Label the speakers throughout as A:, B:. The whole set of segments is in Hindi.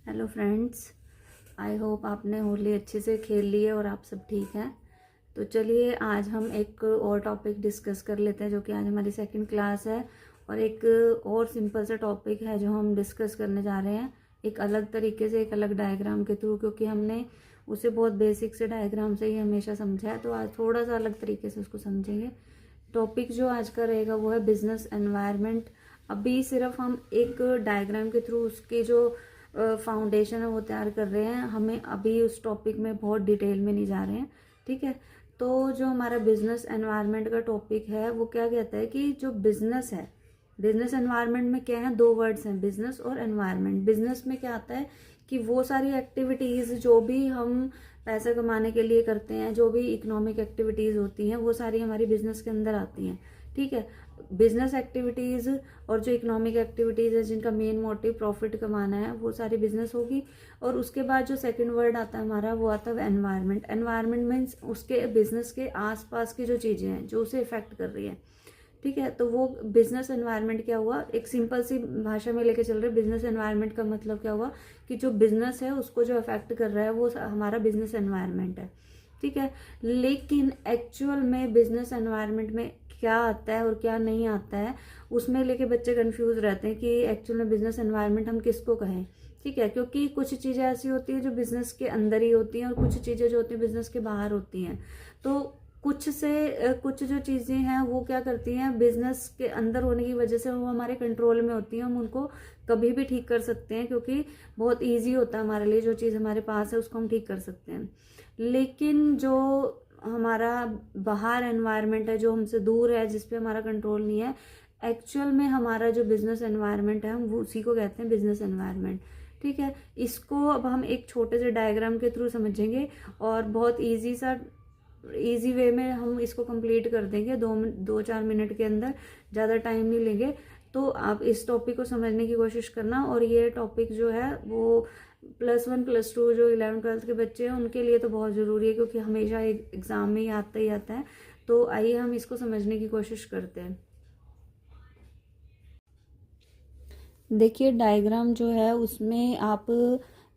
A: हेलो फ्रेंड्स, आई होप आपने होली अच्छे से खेल ली है और आप सब ठीक हैं। तो चलिए आज हम एक और टॉपिक डिस्कस कर लेते हैं, जो कि आज हमारी सेकंड क्लास है। और एक और सिंपल सा टॉपिक है जो हम डिस्कस करने जा रहे हैं, एक अलग तरीके से, एक अलग डायग्राम के थ्रू, क्योंकि हमने उसे बहुत बेसिक से डायग्राम से ही हमेशा समझा है। तो आज थोड़ा सा अलग तरीके से उसको समझेंगे। टॉपिक जो आज का रहेगा वो है बिजनेस एनवायरनमेंट। अभी सिर्फ हम एक डायग्राम के थ्रू उसके जो फाउंडेशन है वो तैयार कर रहे हैं, हमें अभी उस टॉपिक में बहुत डिटेल में नहीं जा रहे हैं। ठीक है, तो जो हमारा बिजनेस एनवायरनमेंट का टॉपिक है वो क्या कहता है कि जो बिजनेस है, बिजनेस एनवायरनमेंट में क्या है, दो वर्ड्स हैं, बिजनेस और एनवायरनमेंट। बिजनेस में क्या आता है कि वो सारी एक्टिविटीज़ जो भी हम पैसा कमाने के लिए करते हैं, जो भी इकोनॉमिक एक्टिविटीज़ होती हैं, वो सारी हमारी बिजनेस के अंदर आती हैं। ठीक है, बिजनेस एक्टिविटीज़ और जो इकोनॉमिक एक्टिविटीज़ है जिनका मेन मोटिव प्रॉफिट कमाना है, वो सारी बिजनेस होगी। और उसके बाद जो सेकंड वर्ड आता है हमारा, वो आता है एनवायरनमेंट। एनवायरनमेंट मीन्स उसके बिजनेस के आसपास की जो चीज़ें हैं जो उसे इफेक्ट कर रही है। ठीक है, तो वो बिजनेस एनवायरनमेंट क्या हुआ, एक सिंपल सी भाषा में लेके चल रहे, बिजनेस एनवायरनमेंट का मतलब क्या हुआ कि जो बिजनेस है उसको जो अफेक्ट कर रहा है वो हमारा बिजनेस एनवायरनमेंट है। ठीक है, लेकिन एक्चुअल में बिजनेस एनवायरनमेंट में क्या आता है और क्या नहीं आता है, उसमें लेके बच्चे कंफ्यूज रहते हैं कि एक्चुअल में बिजनेस एनवायरनमेंट हम किसको कहें। ठीक है, क्योंकि कुछ चीज़ें ऐसी होती हैं जो बिजनेस के अंदर ही होती हैं और कुछ चीज़ें जो होती हैं बिजनेस के बाहर होती हैं। तो कुछ जो चीज़ें हैं वो क्या करती हैं, बिजनेस के अंदर होने की वजह से वो हमारे कंट्रोल में होती हैं, हम उनको कभी भी ठीक कर सकते हैं, क्योंकि बहुत ईजी होता है हमारे लिए, जो चीज़ हमारे पास है उसको हम ठीक कर सकते हैं। लेकिन जो हमारा बाहर एनवायरनमेंट है, जो हमसे दूर है, जिस पे हमारा कंट्रोल नहीं है, एक्चुअल में हमारा जो बिजनेस एनवायरनमेंट है हम वो उसी को कहते हैं बिजनेस एनवायरनमेंट। ठीक है, इसको अब हम एक छोटे से डायग्राम के थ्रू समझेंगे और बहुत इजी वे में हम इसको कंप्लीट कर देंगे, 2-4 मिनट के अंदर, ज़्यादा टाइम नहीं लेंगे। तो आप इस टॉपिक को समझने की कोशिश करना। और ये टॉपिक जो है वो +1 +2 जो 11th 12th के बच्चे हैं उनके लिए तो बहुत ज़रूरी है, क्योंकि हमेशा एक एग्ज़ाम में ही आता है। तो आइए हम इसको समझने की कोशिश करते हैं। देखिए डायग्राम जो है उसमें आप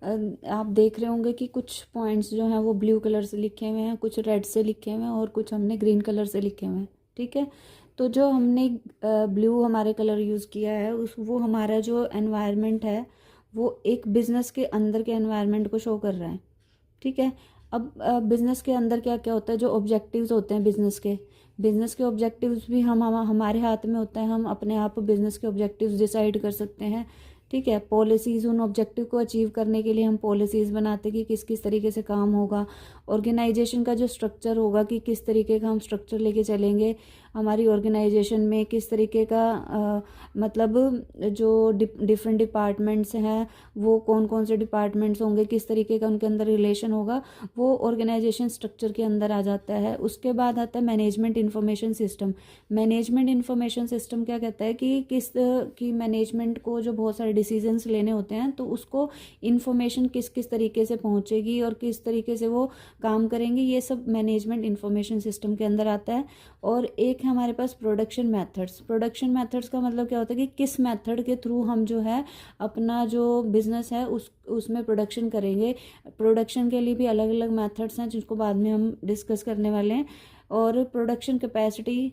A: देख रहे होंगे कि कुछ पॉइंट्स जो हैं वो ब्लू कलर से लिखे हुए हैं, कुछ रेड से लिखे हुए हैं और कुछ हमने ग्रीन कलर से लिखे हुए हैं। ठीक है, तो जो हमने ब्लू हमारे कलर यूज़ किया है वो हमारा जो एनवायरनमेंट है वो एक बिजनेस के अंदर के एनवायरनमेंट को शो कर रहा है। ठीक है, अब बिजनेस के अंदर क्या क्या होता है, जो ऑब्जेक्टिव्स होते हैं बिजनेस के ऑब्जेक्टिव्स भी हम हमारे हाथ में होता है, हम अपने आप बिजनेस के ऑब्जेक्टिव्स डिसाइड कर सकते हैं। ठीक है, पॉलिसीज़, उन ऑब्जेक्टिव को अचीव करने के लिए हम पॉलिसीज़ बनाते कि किस किस तरीके से काम होगा। ऑर्गेनाइजेशन का जो स्ट्रक्चर होगा कि किस तरीके का हम स्ट्रक्चर लेके चलेंगे, हमारी ऑर्गेनाइजेशन में किस तरीके का मतलब जो डिफरेंट डिपार्टमेंट्स हैं वो कौन कौन से डिपार्टमेंट्स होंगे, किस तरीके का उनके अंदर रिलेशन होगा, वो ऑर्गेनाइजेशन स्ट्रक्चर के अंदर आ जाता है। उसके बाद आता है management information system. Management information system क्या कहता है कि कि मैनेजमेंट को जो बहुत सारे डिसीजंस लेने होते हैं तो उसको इन्फॉर्मेशन किस किस तरीके से पहुंचेगी और किस तरीके से वो काम करेंगे, ये सब मैनेजमेंट इन्फॉर्मेशन सिस्टम के अंदर आता है। और एक है हमारे पास प्रोडक्शन मेथड्स। प्रोडक्शन मेथड्स का मतलब क्या होता है कि किस मेथड के थ्रू हम जो है अपना जो बिजनेस है उसमें प्रोडक्शन करेंगे। प्रोडक्शन के लिए भी अलग अलग मेथड्स हैं जिनको बाद में हम डिस्कस करने वाले हैं। और प्रोडक्शन कैपेसिटी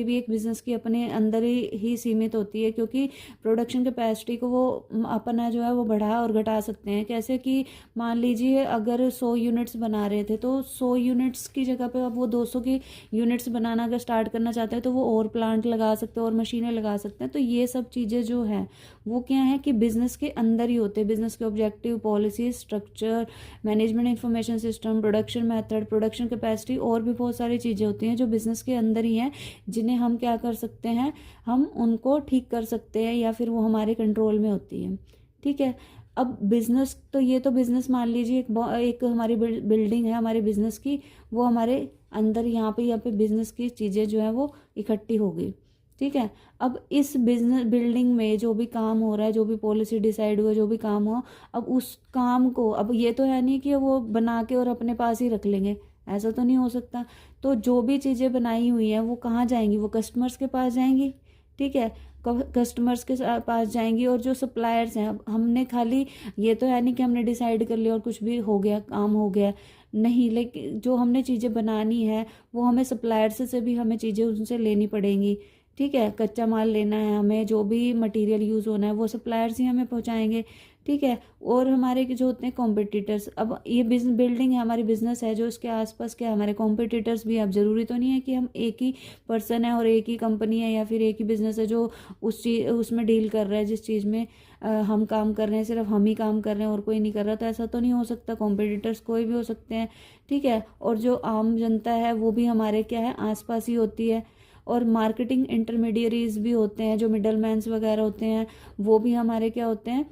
A: भी एक बिजनेस की अपने अंदर ही सीमित होती है, क्योंकि प्रोडक्शन कैपेसिटी को वो अपना जो है वो बढ़ा और घटा सकते हैं। कैसे कि मान लीजिए अगर 100 यूनिट्स बना रहे थे तो 100 यूनिट्स की जगह पे अब वो 200 की यूनिट्स बनाना अगर स्टार्ट करना चाहते हैं तो वो और प्लांट लगा सकते हैं और मशीनें लगा सकते हैं। तो ये सब चीज़ें जो हैं वो क्या है कि बिजनेस के अंदर ही होते हैं। बिजनेस के objective, policy, structure, management information system, production method, production capacity और भी बहुत सारी चीज़ें होती हैं जो बिजनेस के अंदर ही हैं, जिन्हें हम क्या कर सकते हैं, हम उनको ठीक कर सकते हैं या फिर वो हमारे कंट्रोल में होती है। ठीक है, अब बिजनेस तो ये तो बिजनेस मान लीजिए एक हमारी बिल्डिंग है हमारे बिजनेस की, वो हमारे अंदर यहाँ पे बिजनेस की चीज़ें जो है वो इकट्ठी हो गई। ठीक है, अब इस बिजनेस बिल्डिंग में जो भी काम हो रहा है, जो भी पॉलिसी डिसाइड हुआ, जो भी काम हो, अब उस काम को, अब ये तो है नहीं कि वो बना के और अपने पास ही रख लेंगे, ऐसा तो नहीं हो सकता। तो जो भी चीज़ें बनाई हुई हैं वो कहाँ जाएंगी, वो कस्टमर्स के पास जाएंगी। ठीक है, कस्टमर्स के पास जाएंगी और जो सप्लायर्स हैं, हमने खाली ये तो है नहीं कि हमने डिसाइड कर लिया और कुछ भी हो गया, काम हो गया, नहीं, लेकिन जो हमने चीज़ें बनानी है वो हमें सप्लायर्स से भी हमें चीज़ें उनसे लेनी पड़ेंगी। ठीक है, कच्चा माल लेना है हमें, जो भी मटेरियल यूज़ होना है वो सप्लायर्स ही हमें पहुंचाएंगे। ठीक है, और हमारे जो होते हैं कॉम्पिटिटर्स, अब ये बिजनेस बिल्डिंग है, हमारी बिजनेस है, जो इसके आसपास क्या है हमारे कॉम्पिटिटर्स भी। अब ज़रूरी तो नहीं है कि हम एक ही पर्सन है और एक ही कंपनी है या फिर एक ही बिजनेस है जो उस चीज़ उसमें डील कर रहा है, जिस चीज़ में हम काम कर रहे हैं, सिर्फ हम ही काम कर रहे हैं और कोई नहीं कर रहा, तो ऐसा तो नहीं हो सकता। कॉम्पिटिटर्स कोई भी हो सकते हैं। ठीक है, और जो आम जनता है वो भी हमारे क्या है, आसपास ही होती है। और मार्केटिंग इंटरमीडियरीज भी होते हैं, जो मिडल मैन्स वगैरह होते हैं, वो भी हमारे क्या होते हैं,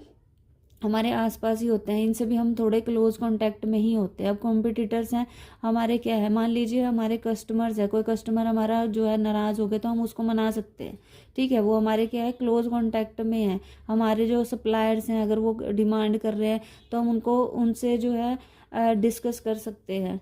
A: हमारे आसपास ही होते हैं। इनसे भी हम थोड़े क्लोज कांटेक्ट में ही होते हैं। अब कॉम्पिटिटर्स हैं हमारे क्या है, मान लीजिए हमारे कस्टमर्स है, कोई कस्टमर हमारा जो है नाराज़ हो गया तो हम उसको मना सकते हैं। ठीक है, वो हमारे क्या है, क्लोज कांटेक्ट में है। हमारे जो सप्लायर्स हैं, अगर वो डिमांड कर रहे हैं तो हम उनसे जो है डिस्कस कर सकते हैं,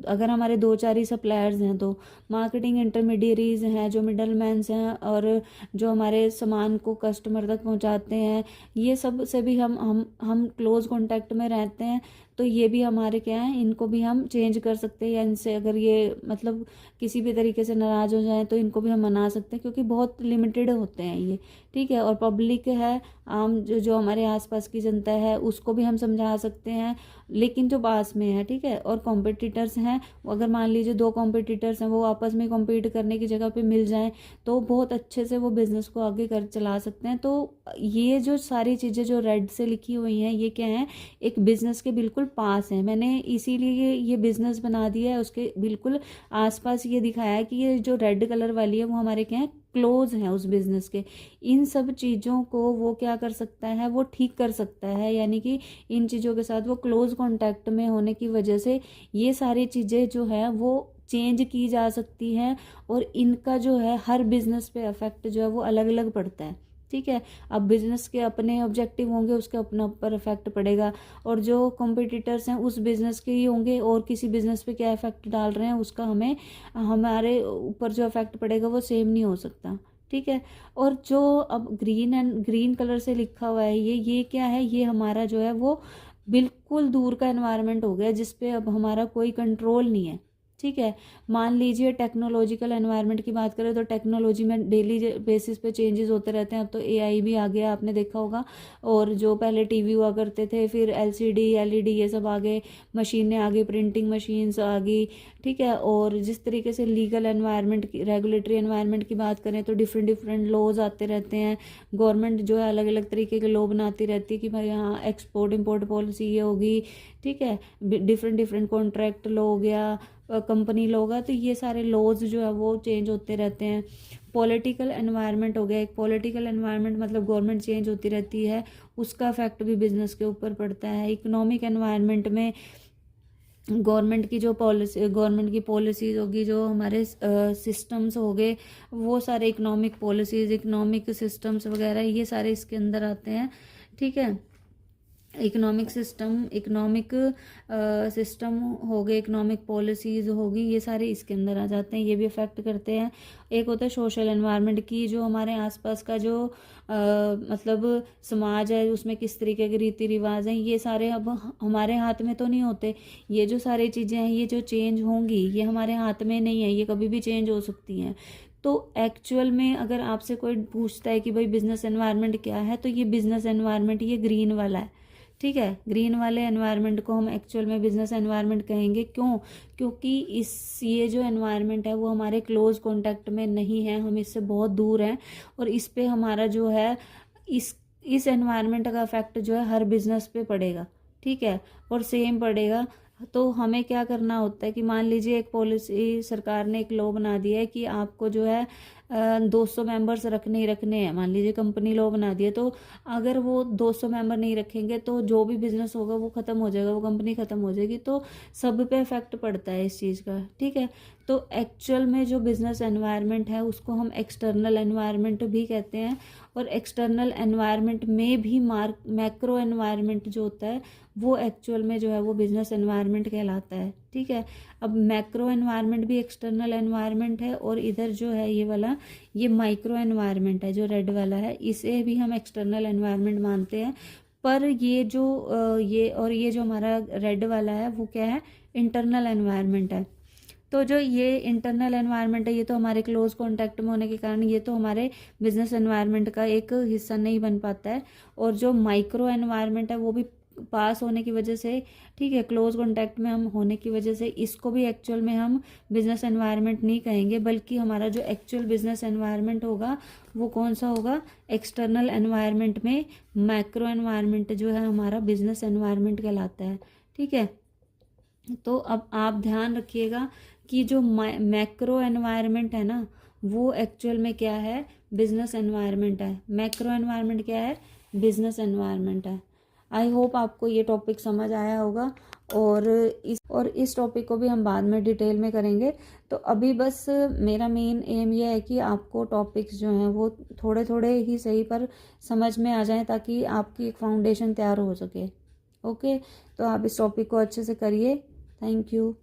A: अगर हमारे 2-4 ही सप्लायर्स हैं तो। मार्केटिंग इंटरमीडियरीज हैं, जो मिडल मैन्स हैं और जो हमारे सामान को कस्टमर तक पहुंचाते हैं, ये सब से भी हम क्लोज कांटेक्ट में रहते हैं। तो ये भी हमारे क्या है, इनको भी हम चेंज कर सकते हैं, या इनसे अगर ये मतलब किसी भी तरीके से नाराज़ हो जाए तो इनको भी हम मना सकते हैं, क्योंकि बहुत लिमिटेड होते हैं ये। ठीक है, और पब्लिक है, आम जो हमारे आसपास की जनता है, उसको भी हम समझा सकते हैं, लेकिन जो पास में है। ठीक है, और कॉम्पिटिटर्स हैं, अगर मान लीजिए 2 कॉम्पिटिटर्स हैं, वो आपस में कॉम्पीट करने की जगह पे मिल जाएं तो बहुत अच्छे से वो बिज़नेस को आगे कर चला सकते हैं। तो ये जो सारी चीज़ें जो रेड से लिखी हुई हैं, ये क्या है, एक बिज़नेस के बिल्कुल पास है। मैंने इसीलिए ये बिज़नेस बना दिया है, उसके बिल्कुल आसपास ये दिखाया है कि ये जो रेड कलर वाली है वो हमारे क्या है, क्लोज हैं उस बिज़नेस के। इन सब चीज़ों को वो क्या कर सकता है, वो ठीक कर सकता है, यानी कि इन चीज़ों के साथ वो क्लोज कांटेक्ट में होने की वजह से ये सारी चीज़ें जो है वो चेंज की जा सकती हैं, और इनका जो है हर बिज़नेस पे इफेक्ट जो है वो अलग अलग पड़ता है। ठीक है, अब बिज़नेस के अपने ऑब्जेक्टिव होंगे, उसके अपना ऊपर इफेक्ट पड़ेगा, और जो कॉम्पिटिटर्स हैं उस बिज़नेस के ही होंगे, और किसी बिज़नेस पे क्या इफेक्ट डाल रहे हैं उसका हमारे ऊपर जो इफेक्ट पड़ेगा वो सेम नहीं हो सकता। ठीक है, और जो अब ग्रीन कलर से लिखा हुआ है, ये क्या है, ये हमारा जो है वो बिल्कुल दूर का एनवायरनमेंट हो गया, जिसपे अब हमारा कोई कंट्रोल नहीं है। ठीक है, मान लीजिए टेक्नोलॉजिकल एनवायरनमेंट की बात करें तो टेक्नोलॉजी में डेली बेसिस पे चेंजेस होते रहते हैं। अब तो एआई भी आ गया, आपने देखा होगा, और जो पहले टीवी हुआ करते थे, फिर एलसीडी एलईडी ये सब आ गए, मशीनें आ गई, प्रिंटिंग मशीन्स आ गई। ठीक है, और जिस तरीके से लीगल एनवायरनमेंट की, रेगुलेटरी एनवायरनमेंट की बात करें तो डिफरेंट डिफरेंट लॉज आते रहते हैं। गवर्नमेंट जो है अलग अलग तरीके के लॉ बनाती रहती है कि भाई यहाँ एक्सपोर्ट इम्पोर्ट पॉलिसी ये होगी। ठीक है, डिफरेंट डिफरेंट कॉन्ट्रैक्ट लॉ हो गया, कंपनी लॉ होगा, तो ये सारे लॉज जो है वो चेंज होते रहते हैं। पॉलिटिकल एनवायरनमेंट हो गया, एक पॉलिटिकल एनवायरनमेंट मतलब गवर्नमेंट चेंज होती रहती है, उसका इफेक्ट भी बिजनेस के ऊपर पड़ता है। इकोनॉमिक एनवायरनमेंट में गवर्नमेंट की पॉलिसीज होगी, जो हमारे सिस्टम्स हो गए, वो सारे इकोनॉमिक पॉलिसीज, इकोनॉमिक सिस्टम्स वगैरह ये सारे इसके अंदर आते हैं। ठीक है, इकोनॉमिक सिस्टम हो गए, इकोनॉमिक पॉलिसीज़ होगी, ये सारे इसके अंदर आ जाते हैं, ये भी अफेक्ट करते हैं। एक होता है सोशल एनवायरनमेंट की, जो हमारे आसपास का जो मतलब समाज है, उसमें किस तरीके के रीति रिवाज हैं, ये सारे अब हमारे हाथ में तो नहीं होते। ये जो सारी चीज़ें हैं, ये जो चेंज होंगी, ये हमारे हाथ में नहीं है, ये कभी भी चेंज हो सकती हैं। तो एक्चुअल में अगर आपसे कोई पूछता है कि भाई बिजनेस एनवायरनमेंट क्या है, तो ये बिजनेस एनवायरनमेंट ये ग्रीन वाला है। ठीक है, ग्रीन वाले एनवायरनमेंट को हम एक्चुअल में बिजनेस एनवायरनमेंट कहेंगे। क्यों? क्योंकि ये जो एनवायरनमेंट है वो हमारे क्लोज कांटेक्ट में नहीं है, हम इससे बहुत दूर हैं, और इस पे हमारा जो है इस एनवायरनमेंट का इफेक्ट जो है हर बिजनेस पे पड़ेगा। ठीक है, और सेम पड़ेगा। तो हमें क्या करना होता है कि मान लीजिए एक पॉलिसी, सरकार ने एक लॉ बना दिया है कि आपको जो है 200 मेंबर्स रखने ही रखने हैं, मान लीजिए कंपनी लॉ बना दिया, तो अगर वो 200 मेंबर नहीं रखेंगे तो जो भी बिजनेस होगा वो ख़त्म हो जाएगा, वो कंपनी ख़त्म हो जाएगी, तो सब पे इफेक्ट पड़ता है इस चीज़ का। ठीक है, तो एक्चुअल में जो बिजनेस एनवायरनमेंट है उसको हम एक्सटर्नल एनवायरनमेंट भी कहते हैं, और एक्सटर्नल एनवायरनमेंट में भी मैक्रो एनवायरनमेंट जो होता है वो एक्चुअल में जो है वो बिजनेस एनवायरनमेंट कहलाता है। ठीक है। अब मैक्रो एनवायरनमेंट भी एक्सटर्नल एनवायरनमेंट है, और इधर जो है ये वाला, ये माइक्रो एनवायरनमेंट है जो रेड वाला है, इसे भी हम एक्सटर्नल एनवायरनमेंट मानते हैं। पर ये जो ये जो हमारा रेड वाला है वो क्या है, इंटरनल एनवायरनमेंट है। तो जो ये इंटरनल एनवायरनमेंट है, ये तो हमारे क्लोज कॉन्टैक्ट में होने के कारण ये तो हमारे बिजनेस एनवायरनमेंट का एक हिस्सा नहीं बन पाता है। और जो माइक्रो एनवायरनमेंट है वो भी पास होने की वजह से, ठीक है, क्लोज कॉन्टैक्ट में हम होने की वजह से इसको भी एक्चुअल में हम बिजनेस एनवायरनमेंट नहीं कहेंगे, बल्कि हमारा जो एक्चुअल बिजनेस एनवायरनमेंट होगा वो कौन सा होगा, एक्सटर्नल एनवायरनमेंट में मैक्रो एनवायरनमेंट जो है हमारा बिजनेस एनवायरनमेंट कहलाता है। ठीक है, तो अब आप ध्यान रखिएगा कि जो मैक्रो एनवायरनमेंट है ना, वो एक्चुअल में क्या है, बिजनेस एनवायरनमेंट है। मैक्रो एनवायरनमेंट क्या है, बिजनेस एनवायरनमेंट है। आई होप आपको ये टॉपिक समझ आया होगा, और इस टॉपिक को भी हम बाद में डिटेल में करेंगे। तो अभी बस मेरा मेन एम ये है कि आपको टॉपिक्स जो हैं वो थोड़े थोड़े ही सही पर समझ में आ जाएं, ताकि आपकी एक फाउंडेशन तैयार हो सके। ओके, तो आप इस टॉपिक को अच्छे से करिए। Thank you.